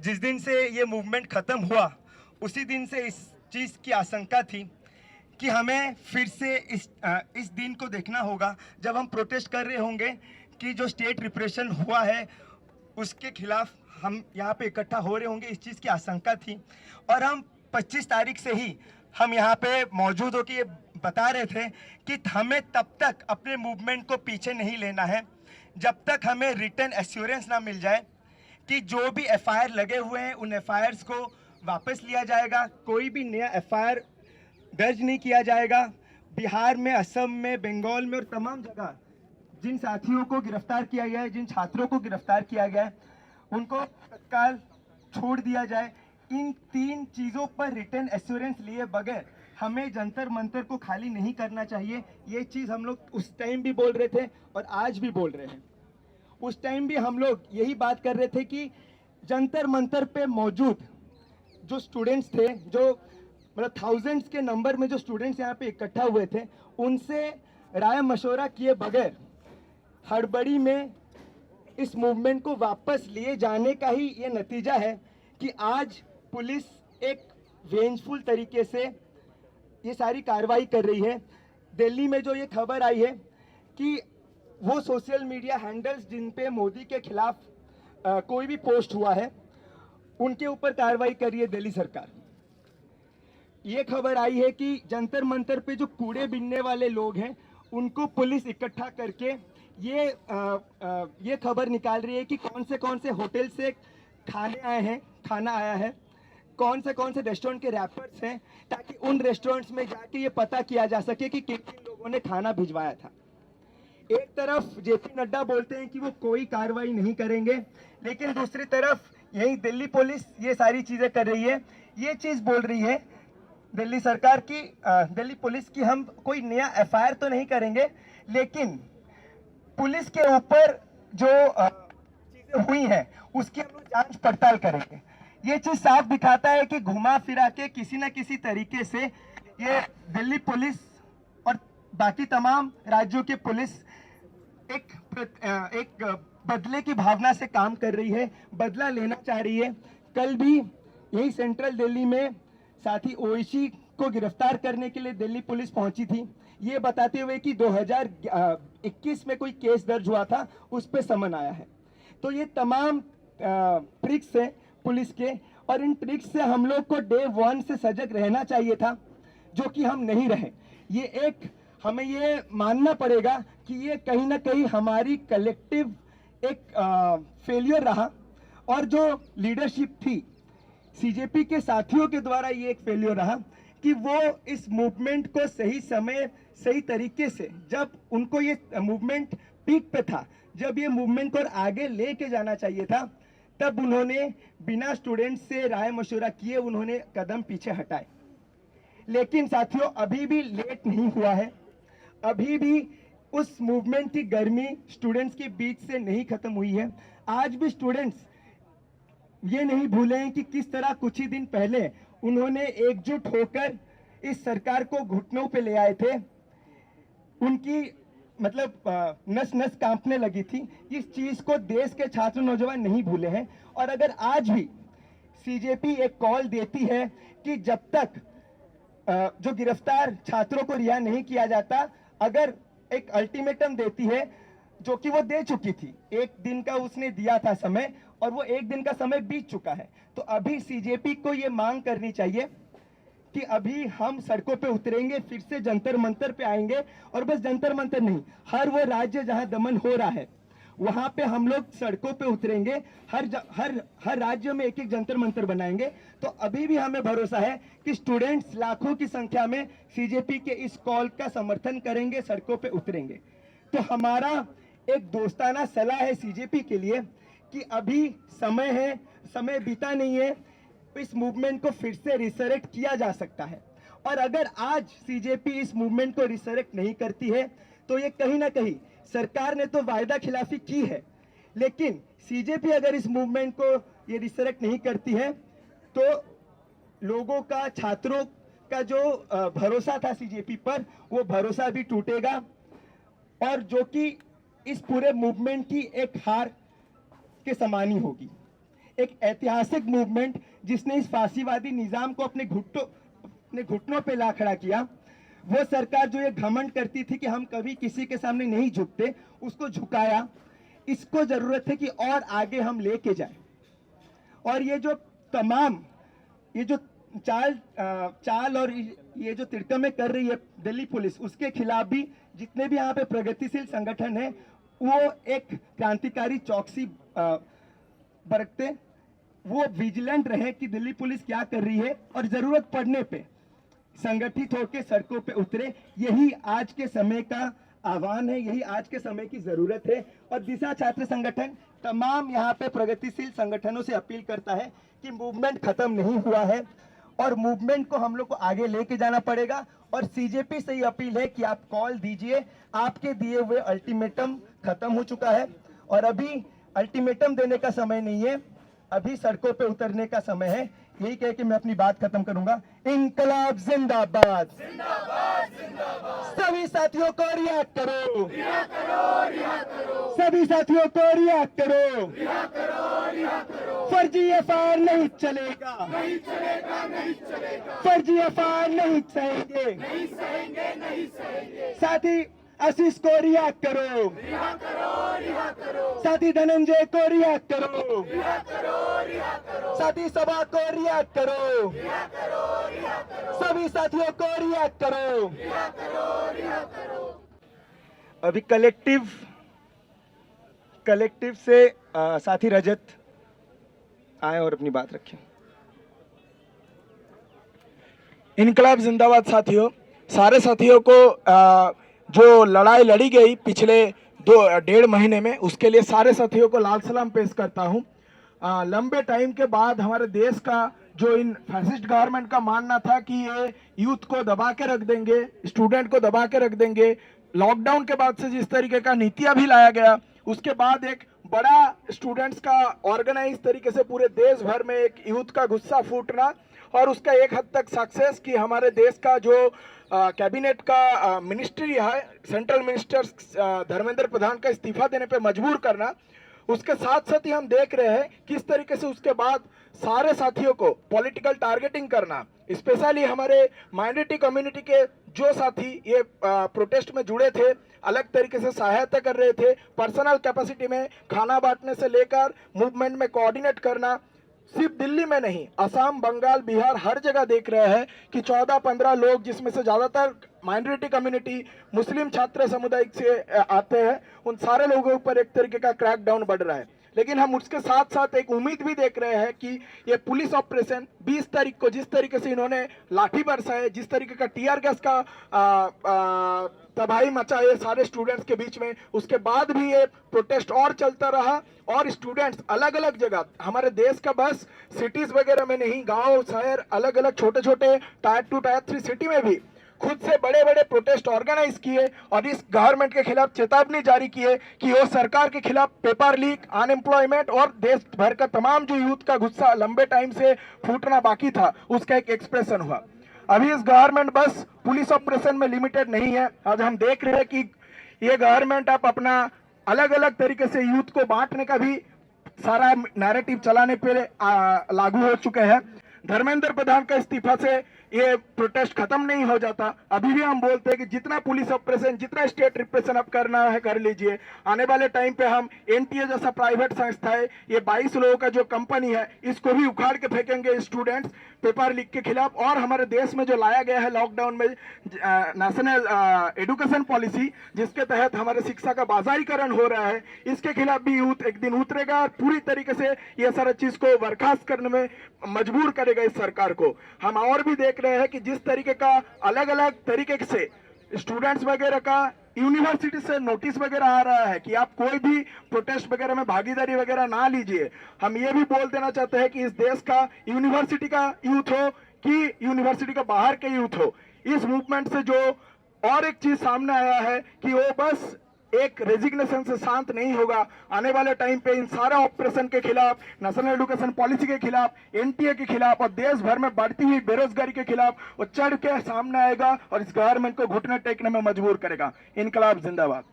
जिस दिन से ये मूवमेंट ख़त्म हुआ उसी दिन से इस चीज़ की आशंका थी कि हमें फिर से इस दिन को देखना होगा जब हम प्रोटेस्ट कर रहे होंगे कि जो स्टेट रिप्रेशन हुआ है उसके खिलाफ हम यहाँ पे इकट्ठा हो रहे होंगे। इस चीज़ की आशंका थी और हम 25 तारीख से ही हम यहाँ पे मौजूद होकर ये बता रहे थे कि हमें तब तक अपने मूवमेंट को पीछे नहीं लेना है जब तक हमें रिटर्न एश्योरेंस ना मिल जाए कि जो भी एफआईआर लगे हुए हैं उन एफआईआर्स को वापस लिया जाएगा, कोई भी नया एफआईआर दर्ज नहीं किया जाएगा। बिहार में, असम में, बंगाल में और तमाम जगह जिन साथियों को गिरफ्तार किया गया है, जिन छात्रों को गिरफ्तार किया गया है, उनको तत्काल छोड़ दिया जाए। इन 3 चीज़ों पर रिटर्न एश्योरेंस लिए बगैर हमें जंतर मंतर को खाली नहीं करना चाहिए। ये चीज़ हम लोग उस टाइम भी बोल रहे थे और आज भी बोल रहे हैं। उस टाइम भी हम लोग यही बात कर रहे थे कि जंतर मंतर पे मौजूद जो स्टूडेंट्स थे, जो मतलब थाउजेंड्स के नंबर में जो स्टूडेंट्स यहाँ पे इकट्ठा हुए थे, उनसे राय मशवरा किए बगैर हड़बड़ी में इस मूवमेंट को वापस लिए जाने का ही ये नतीजा है कि आज पुलिस एक वेंजफुल तरीके से ये सारी कार्रवाई कर रही है। दिल्ली में जो ये खबर आई है कि वो सोशल मीडिया हैंडल्स जिन पे मोदी के खिलाफ कोई भी पोस्ट हुआ है उनके ऊपर कार्रवाई कर रही है दिल्ली सरकार। ये खबर आई है कि जंतर मंतर पे जो कूड़े बीनने वाले लोग हैं उनको पुलिस इकट्ठा करके ये खबर निकाल रही है कि कौन से होटल से खाना आया है, कौन से रेस्टोरेंट के रैपर्स हैं, ताकि उन रेस्टोरेंट्स में जाके ये पता किया जा सके कि किन किन लोगों ने खाना भिजवाया था। एक तरफ जेपी नड्डा बोलते हैं कि वो कोई कार्रवाई नहीं करेंगे, लेकिन दूसरी तरफ यही दिल्ली पुलिस ये सारी चीज़ें कर रही है। ये चीज़ बोल रही है दिल्ली सरकार की, दिल्ली पुलिस की, हम कोई नया एफआईआर तो नहीं करेंगे, लेकिन पुलिस के ऊपर जो चीज़ें हुई हैं उसकी हम लोग जांच पड़ताल करेंगे। ये चीज़ साफ दिखाता है कि घुमा फिरा के किसी न किसी तरीके से ये दिल्ली पुलिस और बाकी तमाम राज्यों की पुलिस एक बदले की भावना से काम कर रही है, बदला लेना चाह रही है। कल भी यही सेंट्रल दिल्ली में साथी ओवैसी को गिरफ्तार करने के लिए दिल्ली पुलिस पहुंची थी, ये बताते हुए कि 2021 में कोई केस दर्ज हुआ था, उस पर समन आया है। तो ये तमाम ट्रिक्स हैं पुलिस के, और इन ट्रिक्स से हम लोग को डे 1 से सजग रहना चाहिए था, जो कि हम नहीं रहे। हमें ये मानना पड़ेगा कि ये कहीं ना कहीं हमारी कलेक्टिव एक फेलियर रहा, और जो लीडरशिप थी सीजेपी के साथियों के द्वारा ये एक फेलियर रहा कि वो इस मूवमेंट को सही समय सही तरीके से, जब उनको ये मूवमेंट पीक पे था, जब ये मूवमेंट को आगे लेके जाना चाहिए था, तब उन्होंने बिना स्टूडेंट से राय मशवरा किए उन्होंने कदम पीछे हटाए। लेकिन साथियों, अभी भी लेट नहीं हुआ है, अभी भी उस मूवमेंट की गर्मी स्टूडेंट्स के बीच से नहीं खत्म हुई है। आज भी स्टूडेंट्स ये नहीं भूले हैं कि किस तरह कुछ ही दिन पहले उन्होंने एकजुट होकर इस सरकार को घुटनों पे ले आए थे। उनकी मतलब नस नस कांपने लगी थी। इस चीज को देश के छात्र नौजवान नहीं भूले हैं, और अगर आज भी सीजेपी एक कॉल देती है कि जब तक जो गिरफ्तार छात्रों को रिहा नहीं किया जाता, अगर एक अल्टीमेटम देती है, जो कि वो दे चुकी थी, 1 दिन का उसने दिया था समय, और वो 1 दिन का समय बीत चुका है, तो अभी सीजेपी को ये मांग करनी चाहिए कि अभी हम सड़कों पे उतरेंगे, फिर से जंतर मंतर पे आएंगे। और बस जंतर मंतर नहीं, हर वो राज्य जहां दमन हो रहा है वहां पे हम लोग सड़कों पे उतरेंगे, हर राज्य में एक जंतर मंतर बनाएंगे। तो अभी भी हमें भरोसा है कि स्टूडेंट्स लाखों की संख्या में सीजेपी के इस कॉल का समर्थन करेंगे, सड़कों पे उतरेंगे। तो हमारा एक दोस्ताना सलाह है सीजेपी के लिए कि अभी समय है, समय बीता नहीं है, इस मूवमेंट को फिर से रिसरेक्ट किया जा सकता है। और अगर आज सीजेपी इस मूवमेंट को रिसरेक्ट नहीं करती है, तो ये कहीं ना कहीं, सरकार ने तो वायदा खिलाफी की है, लेकिन सीजेपी अगर इस मूवमेंट को ये रिसरेक्ट नहीं करती है, तो लोगों का, छात्रों का जो भरोसा था सीजेपी पर, वो भरोसा भी टूटेगा, और जो कि इस पूरे मूवमेंट की एक हार के समान ही होगी। एक ऐतिहासिक मूवमेंट जिसने इस फांसीवादी निजाम को अपने घुटनों पे ला खड़ा किया। वो सरकार जो ये घमंड करती थी कि हम कभी किसी के सामने नहीं झुकते, उसको झुकाया। इसको जरूरत है कि और आगे हम लेके जाएं। और ये जो तमाम ये जो चाल और ये जो तिरकमें कर रही है दिल्ली पुलिस, उसके खिलाफ भी जितने भी यहाँ पे प्रगतिशील संगठन है वो एक क्रांतिकारी चौकसी बरतते, वो विजिलेंट रहे कि दिल्ली पुलिस क्या कर रही है और जरूरत पड़ने पे संगठित होकर सड़कों पे उतरे। यही आज के समय का आह्वान है, यही आज के समय की जरूरत है। और दिशा छात्र संगठन तमाम यहाँ पे प्रगतिशील संगठनों से अपील करता है कि मूवमेंट खत्म नहीं हुआ है और मूवमेंट को हम लोग को आगे लेके जाना पड़ेगा। और सीजेपी से ये अपील है कि आप कॉल दीजिए, आपके दिए हुए अल्टीमेटम खत्म हो चुका है और अभी अल्टीमेटम देने का समय नहीं है, अभी सड़कों पे उतरने का समय है। यही कह के मैं अपनी बात खत्म करूंगा। इनकलाब जिंदाबाद, सभी साथियों को रिएक्ट करो, सभी साथियों को रिएक्ट करो, फर्जी एफआईआर नहीं चलेगा, फर्जी एफआईआर नहीं सहेंगे, साथी आशीष को रिएक्ट करो, साथी धनंजय को रिएक्ट करो, साथी सभा को रिएक्ट करो, सभी साथियों को रिएक्ट करो। अभी कलेक्टिव से साथी रजत आए और अपनी बात रखें। इनकलाब जिंदाबाद साथियों, सारे साथियों को जो लड़ाई लड़ी गई पिछले 1.5 महीने में, उसके लिए सारे साथियों को लाल सलाम पेश करता हूं। लंबे टाइम के बाद हमारे देश का जो इन फैसिस्ट गवर्नमेंट का मानना था कि ये यूथ को दबा के रख देंगे, स्टूडेंट को दबा के रख देंगे, लॉकडाउन के बाद से जिस तरीके का नीतियां भी लाया गया, उसके बाद एक बड़ा स्टूडेंट्स का ऑर्गेनाइज तरीके से पूरे देश भर में एक यूथ का गुस्सा फूटना और उसका एक हद तक सक्सेस कि हमारे देश का जो कैबिनेट का मिनिस्ट्री है, सेंट्रल मिनिस्टर धर्मेंद्र प्रधान का इस्तीफा देने पे मजबूर करना। उसके साथ साथ ही हम देख रहे हैं किस तरीके से उसके बाद सारे साथियों को पॉलिटिकल टारगेटिंग करना, स्पेशली हमारे माइनॉरिटी कम्युनिटी के जो साथी ये प्रोटेस्ट में जुड़े थे, अलग तरीके से सहायता कर रहे थे, पर्सनल कैपेसिटी में खाना बांटने से लेकर मूवमेंट में कोऑर्डिनेट करना। सिर्फ दिल्ली में नहीं, असम, बंगाल, बिहार, हर जगह देख रहे हैं कि 14-15 लोग, जिसमें से ज्यादातर माइनॉरिटी कम्युनिटी मुस्लिम छात्र समुदाय से आते हैं, उन सारे लोगों पर एक तरीके का क्रैकडाउन बढ़ रहा है। लेकिन हम उसके साथ साथ एक उम्मीद भी देख रहे हैं कि ये पुलिस ऑपरेशन 20 तारीख को जिस तरीके से इन्होंने लाठी बरसाए, जिस तरीके का टीयर गैस का तबाही मचाए सारे स्टूडेंट्स के बीच में, उसके बाद भी ये प्रोटेस्ट और चलता रहा और स्टूडेंट्स अलग अलग जगह हमारे देश का बस सिटीज वगैरह में नहीं, गांव शहर अलग अलग छोटे छोटे टायर 2 टायर 3 सिटी में भी खुद से बड़े बड़े प्रोटेस्ट ऑर्गेनाइज किए और इस गवर्नमेंट के खिलाफ चेतावनी जारी किए कि वो सरकार के खिलाफ पेपर लीक, अनएम्प्लॉयमेंट और देश भर का तमाम जो यूथ का गुस्सा लंबे टाइम से फूटना बाकी था, उसका एक एक्सप्रेशन हुआ। अभी इस गवर्नमेंट बस पुलिस ऑपरेशन में लिमिटेड नहीं है। आज हम देख रहे हैं कि ये गवर्नमेंट अब अपना अलग अलग तरीके से यूथ को बांटने का भी सारा नैरेटिव चलाने पे लागू हो चुके हैं। धर्मेंद्र प्रधान का इस्तीफा से ये प्रोटेस्ट खत्म नहीं हो जाता। अभी भी हम बोलते हैं कि जितना पुलिस ऑपरेशन, जितना स्टेट रिप्रेशन अब करना है कर लीजिए। आने वाले टाइम पे हम एनटीए जैसा प्राइवेट संस्था है, ये 22 लोगों का जो कंपनी है, इसको भी उखाड़ के फेंकेंगे स्टूडेंट्स पेपर लीक के खिलाफ। और हमारे देश में जो लाया गया है लॉकडाउन में नेशनल एजुकेशन पॉलिसी, जिसके तहत हमारे शिक्षा का बाजारीकरण हो रहा है, इसके खिलाफ भी यूथ एक दिन उतरेगा और पूरी तरीके से ये सारा चीज को बर्खास्त करने में मजबूर करेगा इस सरकार को। हम और भी देख रहे हैं कि जिस तरीके का अलग अलग तरीके से स्टूडेंट्स वगैरह का यूनिवर्सिटी से नोटिस वगैरह आ रहा है कि आप कोई भी प्रोटेस्ट वगैरह में भागीदारी वगैरह ना लीजिए। हम ये भी बोल देना चाहते हैं कि इस देश का यूनिवर्सिटी का यूथ हो कि यूनिवर्सिटी का बाहर के यूथ हो, इस मूवमेंट से जो और एक चीज सामने आया है कि वो बस एक रेजिग्नेशन से शांत नहीं होगा। आने वाले टाइम पे इन सारे ऑपरेशन के खिलाफ, नेशनल एजुकेशन पॉलिसी के खिलाफ, एनटीए के खिलाफ और देश भर में बढ़ती हुई बेरोजगारी के खिलाफ वो चढ़ के सामने आएगा और इस गवर्नमेंट को घुटने टेकने में मजबूर करेगा। इनकलाब जिंदाबाद।